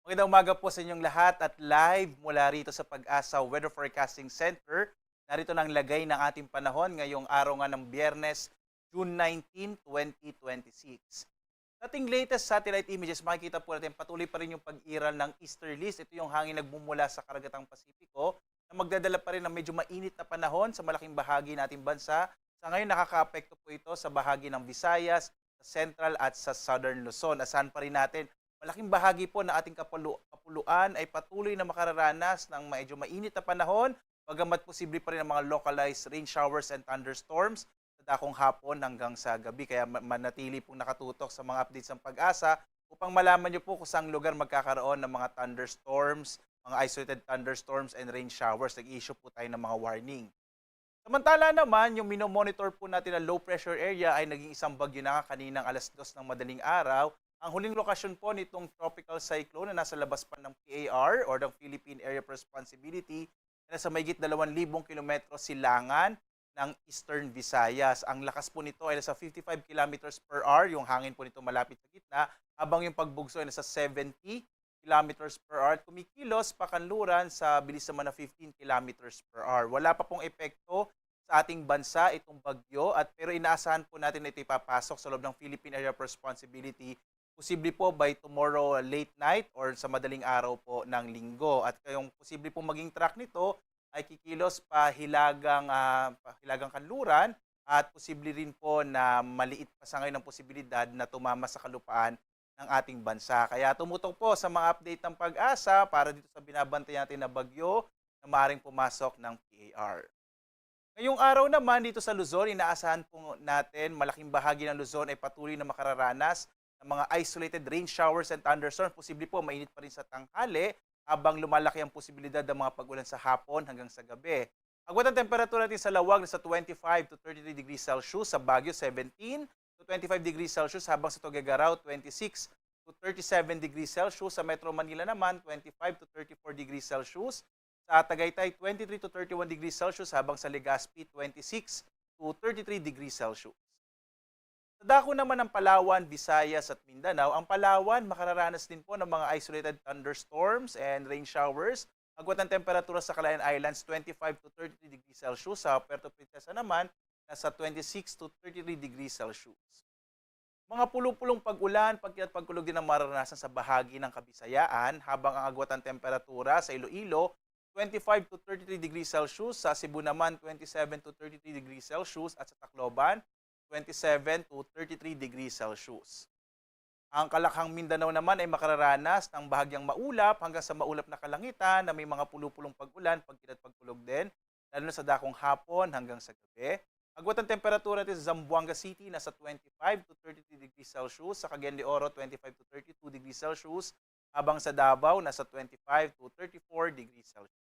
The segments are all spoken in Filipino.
Magandang umaga po sa inyong lahat at live mula rito sa Pag-asa Weather Forecasting Center. Narito na ang lagay ng ating panahon ngayong araw nga ng Biyernes, June 19, 2026. Sa ating latest satellite images, makikita po natin patuloy pa rin yung pag-iral ng easterlies. Ito yung hangin nagmumula sa karagatang Pasipiko na magdadala pa rin ng medyo mainit na panahon sa malaking bahagi ng ating bansa. Sa ngayon, nakaka-apekto po ito sa bahagi ng Visayas, sa Central at sa Southern Luzon. Asahan pa rin natin malaking bahagi po ng ating kapuluan ay patuloy na makararanas ng medyo mainit na panahon, bagamat posible pa rin ang mga localized rain showers and thunderstorms sa dakong hapon hanggang sa gabi. Kaya manatili pong nakatutok sa mga updates ng Pag-asa upang malaman niyo po kung saang lugar magkakaroon ng mga thunderstorms, mga isolated thunderstorms and rain showers. Nag-issue po tayo ng mga warning. Samantala naman, yung minomonitor po natin na low pressure area ay naging isang bagyo na kaninang alas 2 ng madaling araw. Ang huling lokasyon po nitong tropical cyclone na nasa labas pa ng PAR or ng Philippine Area of Responsibility na nasa mahigit 2,000 kilometro silangan ng Eastern Visayas. Ang lakas po nito ay nasa 55 kilometers per hour, yung hangin po nito malapit sa gitna, habang yung pagbugso ay nasa 70 kilometers per hour. Kumikilos pakanluran sa bilis naman na 15 kilometers per hour. Wala pa pong epekto sa ating bansa itong bagyo pero inaasahan po natin na ito ipapasok sa loob ng Philippine Area of Responsibility posible po by tomorrow late night or sa madaling araw po ng linggo. At kayong posible po maging track nito ay kikilos hilagang kanluran at posible rin po na maliit pa sa ngayon ang posibilidad na tumama sa kalupaan ng ating bansa. Kaya tumutok po sa mga update ng Pag-asa para dito sa binabantay natin na bagyo na maaaring pumasok ng PAR. Ngayong araw naman dito sa Luzon, inaasahan po natin malaking bahagi ng Luzon ay patuloy na makararanas ng mga isolated rain showers and thunderstorms. Posible po mainit pa rin sa tanghali habang lumalaki ang posibilidad ng mga pag-ulan sa hapon hanggang sa gabi. Agwat ang temperatura natin sa Lawag nasa 25 to 33 degrees Celsius, sa Baguio 17 to 25 degrees Celsius, habang sa Tuguegarao 26 to 37 degrees Celsius, sa Metro Manila naman 25 to 34 degrees Celsius, sa Tagaytay 23 to 31 degrees Celsius, habang sa Legazpi 26 to 33 degrees Celsius. Sa dako naman ng Palawan, Visayas at Mindanao, ang Palawan makararanas din po ng mga isolated thunderstorms and rain showers. Agwat ang temperatura sa Calayan Islands 25 to 33 degrees Celsius, sa Puerto Princesa naman nasa 26 to 33 degrees Celsius. Mga pulong-pulong pag-ulan, pagkulog din ang mararanasan sa bahagi ng Kabisayaan, habang ang agwat ang temperatura sa Iloilo 25 to 33 degrees Celsius, sa Cebu naman 27 to 33 degrees Celsius, at sa Tacloban 27 to 33 degrees Celsius. Ang Kalakhang Mindanao naman ay makararanas ng bahagyang maulap hanggang sa maulap na kalangitan na may mga pulupulong pag-ulan, pagkulog din, lalo na sa dakong hapon hanggang sa gabi. Agwat ang temperatura natin sa Zamboanga City nasa 25 to 33 degrees Celsius, sa Cagayan de Oro 25 to 32 degrees Celsius, habang sa Davao nasa 25 to 34 degrees Celsius.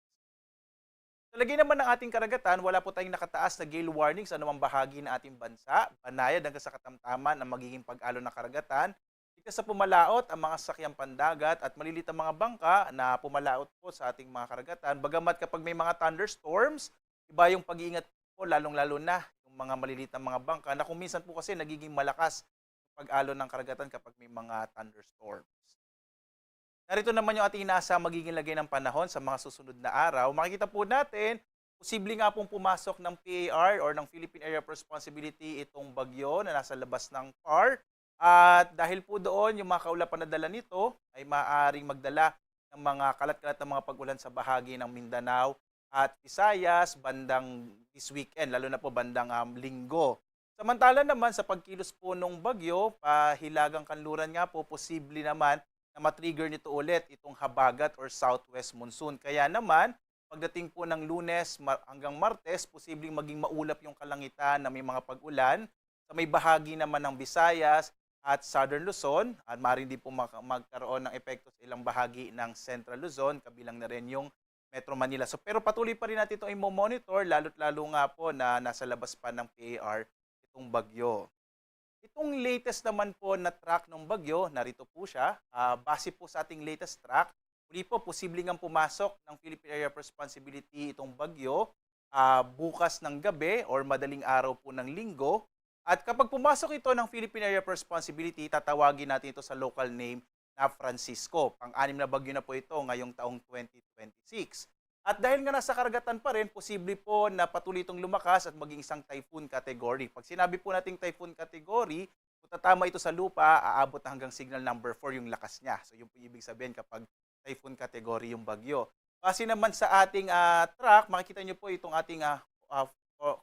Sa lagay naman ng ating karagatan, wala po tayong nakataas na gale warning sa anumang bahagi ng ating bansa. Banayad hanggang sa katamtaman ang magiging pag-alon ng karagatan. Ligtas sa pumalaot ang mga sasakyang pandagat at malilit ang mga bangka na pumalaot po sa ating mga karagatan. Bagamat kapag may mga thunderstorms, iba yung pag-iingat po, lalong-lalo na yung mga malilit na mga bangka na kung minsan po kasi nagiging malakas ang pag-alon ng karagatan kapag may mga thunderstorms. Narito naman yung ating inaasa magiging lagay ng panahon sa mga susunod na araw. Makikita po natin, posible nga pong pumasok ng PAR or ng Philippine Area of Responsibility itong bagyo na nasa labas ng PAR. At dahil po doon, yung mga kaulapan na dala nito ay maaaring magdala ng mga kalat-kalat na mga pag-ulan sa bahagi ng Mindanao at Visayas bandang this weekend, lalo na po bandang linggo. Samantala naman sa pagkilos po ng bagyo, pahilagang kanluran nga po, posible naman na matrigger nito ulit itong habagat or southwest monsoon. Kaya naman, pagdating po ng Lunes hanggang Martes, posibleng maging maulap yung kalangitan na may mga pag-ulan. Sa may bahagi naman ng Visayas at Southern Luzon, at maaaring din po magkaroon ng epekto sa ilang bahagi ng Central Luzon, kabilang na rin yung Metro Manila. Pero patuloy pa rin natin ito i-monitor, lalo't lalo nga po na nasa labas pa ng PAR itong bagyo. Itong latest naman po na track ng bagyo, narito po siya. Base po sa ating latest track, muli po, posibleng ang pumasok ng Philippine Area of Responsibility itong bagyo bukas ng gabi or madaling araw po ng linggo. At kapag pumasok ito ng Philippine Area of Responsibility, tatawagin natin ito sa local name na Francisco. Pang-anim na bagyo na po ito ngayong taong 2026. At dahil nga nasa karagatan pa rin, posible po na patuloy itong lumakas at maging isang typhoon category. Pag sinabi po nating typhoon category, kung tatama ito sa lupa, aabot na hanggang signal number 4 yung lakas niya. So yung po ibig sabihin kapag typhoon category yung bagyo. Kasi naman sa ating track, makikita nyo po itong ating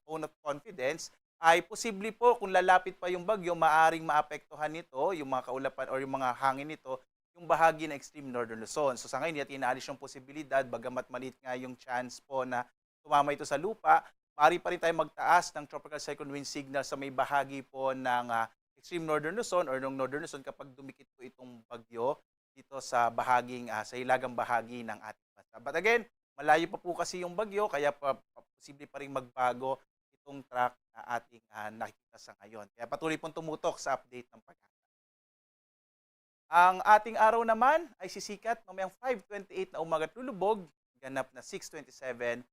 cone of confidence, ay posible po kung lalapit pa yung bagyo, maaring maapektuhan nito, yung mga kaulapan or yung mga hangin nito, yung bahagi ng extreme northern Luzon. So sa ngayon, yat inaalis yung posibilidad, bagamat maliit nga yung chance po na tumama ito sa lupa, maaari pa rin tayo magtaas ng tropical cyclone wind signal sa may bahagi po ng extreme northern Luzon or ng northern Luzon kapag dumikit po itong bagyo dito sa bahaging, sa hilagang bahagi ng ating bansa. But again, malayo pa po kasi yung bagyo, kaya posible pa rin magbago itong track na ating nakikita sa ngayon. Kaya patuloy pong tumutok sa update ng pag. Ang ating araw naman ay sisikat mamayang 5:28 na umaga at lulubog, ganap na 6:27